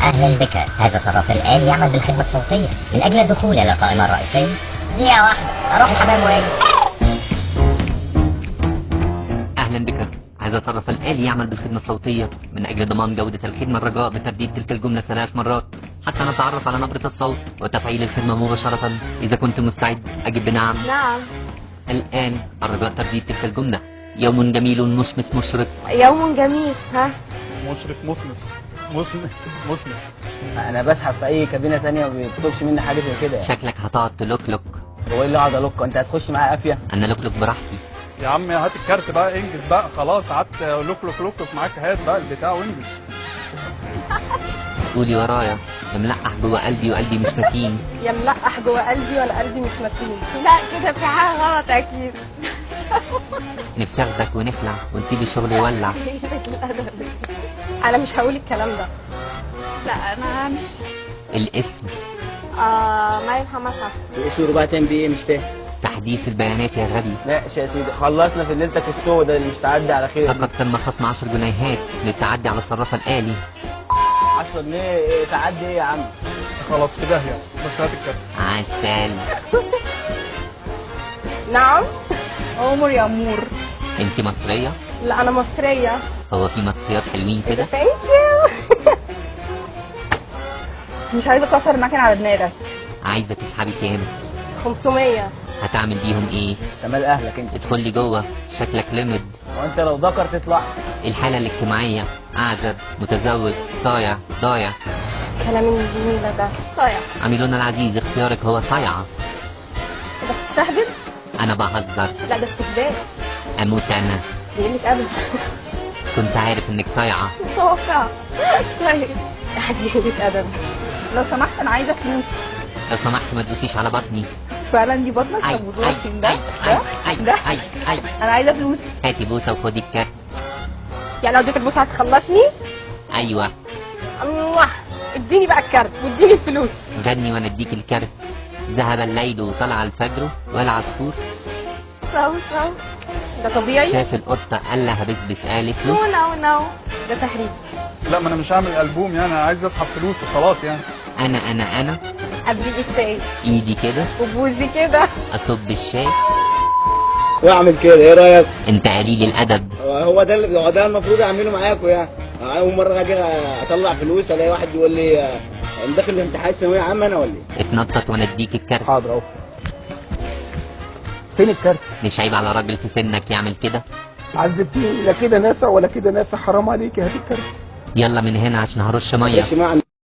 أهلا بك. هذا صراف الآن يعمل بالخدمة الصوتية من أجل الدخول إلى القائمة الرئيسية. دقيقة واحدة أروح الحمام وأجي. أهلا بك. هذا صرف الآلي يعمل بالخدمة الصوتية من أجل ضمان جودة الخدمة. الرجاء بترديد تلك الجملة 3 مرات حتى نتعرف على نبرة الصوت وتفعيل الخدمة مباشرة. إذا كنت مستعد أجب بنعم. نعم. الآن الرجاء ترديد تلك الجملة. يوم جميل مشمس مشرق. يوم جميل. ها؟ مشرق مسمر. انا بسحب في اي كابينه ثانيه ما بيطلبش مني حاجه زي كده. شكلك هتقعد تلوكلوك. هو ايه اللي اقعد الوك؟ انت هتخش معايا قافيه؟ أنا لوكلوك براحتي. يا عم هات الكارت بقى، انجز بقى خلاص. قعدت لوك معاك، هات بقى البتاع وانجز. قولي ورايا. يا ملقح جوه قلبي وقلبي مش متين. يا ملقح جوه قلبي ولا قلبي مش متين. لا كده في حاجه غلط اكيد. نفسي اخدك ونخلع ونسيب الشغل يولع. انا مش هقول الكلام ده. لا انا مش. الاسم مريم محمد حسن. الاسم رباعي تاني بيه مش فاهم. تحديث البيانات يا غبي. ماشي يا سيدي، خلصنا في ليلتك السوداء اللي مش تعدي على خير. لقد تم خصم 10 جنيهات للتعدي على الصراف الآلي. 10 جنيه إيه تعدي ايه يا عم؟ خلاص في داهيه، بس هات الكارت. عسل. نعم. عمر يا امور. انت مصرية؟ لا انا مصريه. هو في مصريات حلوين كده؟ ثانك يو. مش عايزه اكسر المكنه على دماغك. عايزة تسحبي كام؟ 500. هتعمل بيهم ايه؟ كمال اهلك انت. ادخل لي جوه، شكلك لمد. وانت لو ذكر تطلع. الحالة الاجتماعية: أعزب، متزوج، صايع، ضايع. كلام الجميل ده صايع. عميلنا العزيز، اختيارك هو صايعة. انت بتستهبل؟ أنا بهزر. لا ده استهبال. أموت أنا. بيقول لك ابدا. كنت عارف إنك صايعة. متوقع. طيب قلة ادب. لو سمحت انا عايزه فلوس. لو سمحت ما تدوسيش على بطني. فعلا دي بطنك؟ أي طب وضوح أي فين ده؟ أي أي أي ده؟ أي أي. انا عايزه فلوس. هاتي بوسة وخدي الكارت. يعني لو اديتك بوسه هتخلصني؟ أيوه. الله. اديني بقى الكارت واديني الفلوس. غني وأنا أديك الكارت. ذهب الليل وطلع الفجر والعصفور. سو ده طبيعي؟ شاف القطة قال لها بسبس، قالت له نو ده تهريج. لا ما انا مش هعمل البوم يعني، انا عايز اسحب فلوس وخلاص يعني. أنا ابريق الشاي إيدي كده وبوزي كده. أصب الشاي. واعمل كده، ايه رايك؟ أنت قليل الأدب. هو ده المفروض اعمله معاكم يعني. اول مره اجي اطلع فلوس الاقي واحد يقول لي انا داخل امتحان ثانويه عامه انا ولا ايه؟ اتنطط وأنا أديك الكارت. حاضر اهو. فين الكارت؟ مش عيب على راجل في سنك يعمل كده؟ عذبتيني، لا كده نافع ولا كده نافع، حرام عليك، هات الكارت. يلا من هنا عشان هرش مية. ماشي معنا.